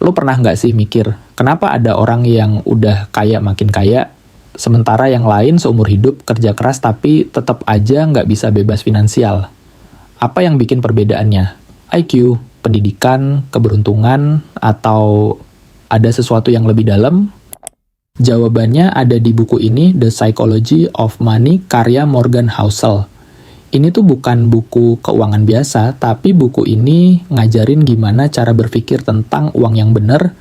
Lo pernah nggak sih mikir, kenapa ada orang yang udah kaya makin kaya, sementara yang lain seumur hidup kerja keras tapi tetap aja nggak bisa bebas finansial? Apa yang bikin perbedaannya? IQ, pendidikan, keberuntungan, atau ada sesuatu yang lebih dalam? Jawabannya ada di buku ini, The Psychology of Money, karya Morgan Housel. Ini tuh bukan buku keuangan biasa, tapi buku ini ngajarin gimana cara berpikir tentang uang yang benar,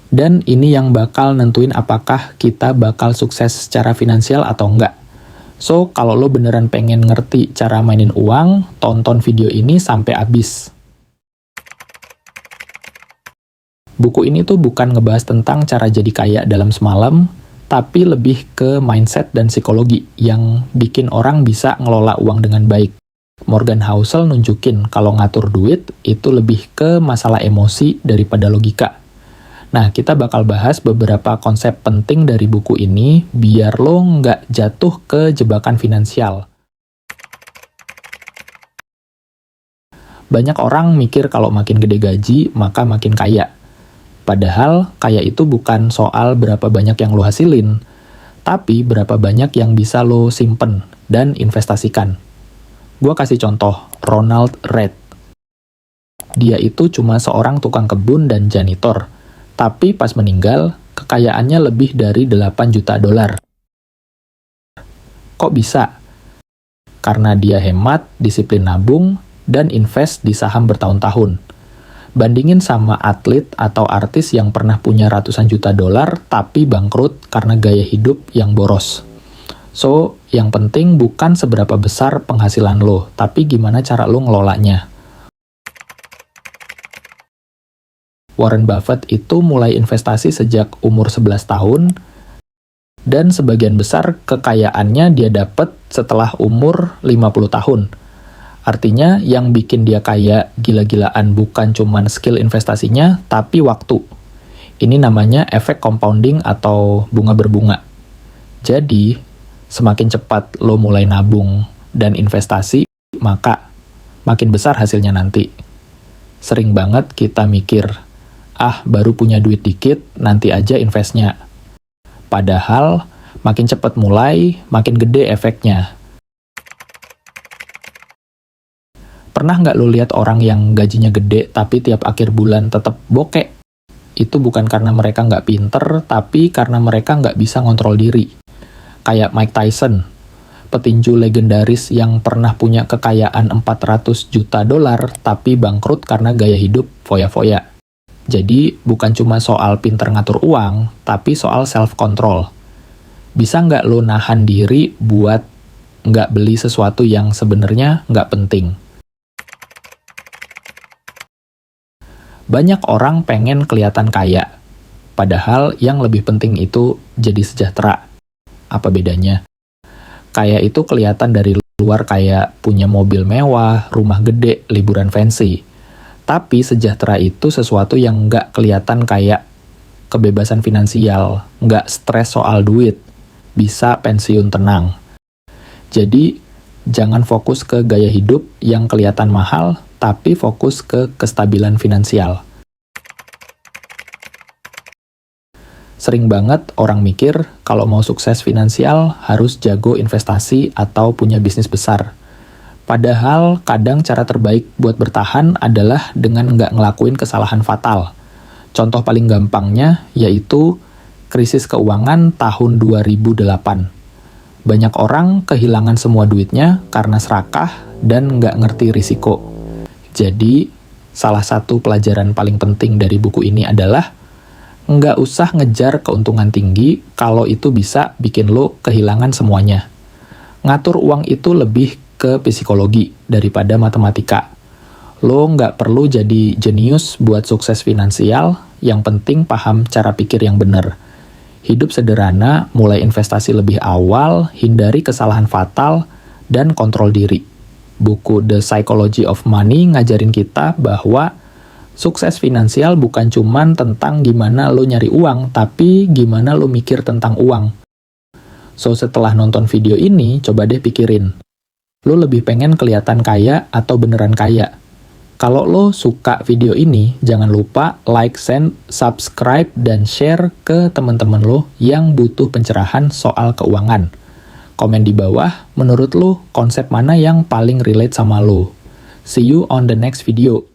dan ini yang bakal nentuin apakah kita bakal sukses secara finansial atau enggak. So, kalau lo beneran pengen ngerti cara mainin uang, tonton video ini sampai habis. Buku ini tuh bukan ngebahas tentang cara jadi kaya dalam semalam, tapi lebih ke mindset dan psikologi yang bikin orang bisa ngelola uang dengan baik. Morgan Housel nunjukin kalau ngatur duit itu lebih ke masalah emosi daripada logika. Nah, kita bakal bahas beberapa konsep penting dari buku ini biar lo nggak jatuh ke jebakan finansial. Banyak orang mikir kalau makin gede gaji, maka makin kaya. Padahal, kaya itu bukan soal berapa banyak yang lo hasilin, tapi berapa banyak yang bisa lo simpen dan investasikan. Gua kasih contoh, Ronald Reagan. Dia itu cuma seorang tukang kebun dan janitor, tapi pas meninggal, kekayaannya lebih dari 8 juta dolar. Kok bisa? Karena dia hemat, disiplin nabung, dan invest di saham bertahun-tahun. Bandingin sama atlet atau artis yang pernah punya ratusan juta dolar tapi bangkrut karena gaya hidup yang boros. So, yang penting bukan seberapa besar penghasilan lo, tapi gimana cara lo ngelolanya. Warren Buffett itu mulai investasi sejak umur 11 tahun, dan sebagian besar kekayaannya dia dapat setelah umur 50 tahun. Artinya, yang bikin dia kaya gila-gilaan bukan cuman skill investasinya, tapi waktu. Ini namanya efek compounding atau bunga berbunga. Jadi, semakin cepat lo mulai nabung dan investasi, maka makin besar hasilnya nanti. Sering banget kita mikir, baru punya duit dikit, nanti aja investnya. Padahal, makin cepat mulai, makin gede efeknya. Pernah nggak lo lihat orang yang gajinya gede tapi tiap akhir bulan tetap bokek? Itu bukan karena mereka nggak pinter, tapi karena mereka nggak bisa ngontrol diri. Kayak Mike Tyson, petinju legendaris yang pernah punya kekayaan 400 juta dolar tapi bangkrut karena gaya hidup foya-foya. Jadi, bukan cuma soal pinter ngatur uang, tapi soal self-control. Bisa nggak lo nahan diri buat nggak beli sesuatu yang sebenarnya nggak penting? Banyak orang pengen kelihatan kaya, padahal yang lebih penting itu jadi sejahtera. Apa bedanya? Kaya itu kelihatan dari luar kayak punya mobil mewah, rumah gede, liburan fancy. Tapi sejahtera itu sesuatu yang nggak kelihatan kayak kebebasan finansial, nggak stres soal duit, bisa pensiun tenang. Jadi, jangan fokus ke gaya hidup yang kelihatan mahal, tapi fokus ke kestabilan finansial. Sering banget orang mikir kalau mau sukses finansial harus jago investasi atau punya bisnis besar. Padahal kadang cara terbaik buat bertahan adalah dengan nggak ngelakuin kesalahan fatal. Contoh paling gampangnya yaitu krisis keuangan tahun 2008. Banyak orang kehilangan semua duitnya karena serakah dan nggak ngerti risiko. Jadi, salah satu pelajaran paling penting dari buku ini adalah nggak usah ngejar keuntungan tinggi kalau itu bisa bikin lo kehilangan semuanya. Ngatur uang itu lebih ke psikologi daripada matematika. Lo nggak perlu jadi jenius buat sukses finansial, yang penting paham cara pikir yang benar. Hidup sederhana, mulai investasi lebih awal, hindari kesalahan fatal, dan kontrol diri. Buku The Psychology of Money ngajarin kita bahwa sukses finansial bukan cuman tentang gimana lo nyari uang, tapi gimana lo mikir tentang uang. So, setelah nonton video ini, coba deh pikirin. Lo lebih pengen kelihatan kaya atau beneran kaya? Kalau lo suka video ini, jangan lupa like, send, subscribe, dan share ke teman-teman lo yang butuh pencerahan soal keuangan. Komen di bawah, menurut lo konsep mana yang paling relate sama lo. See you on the next video.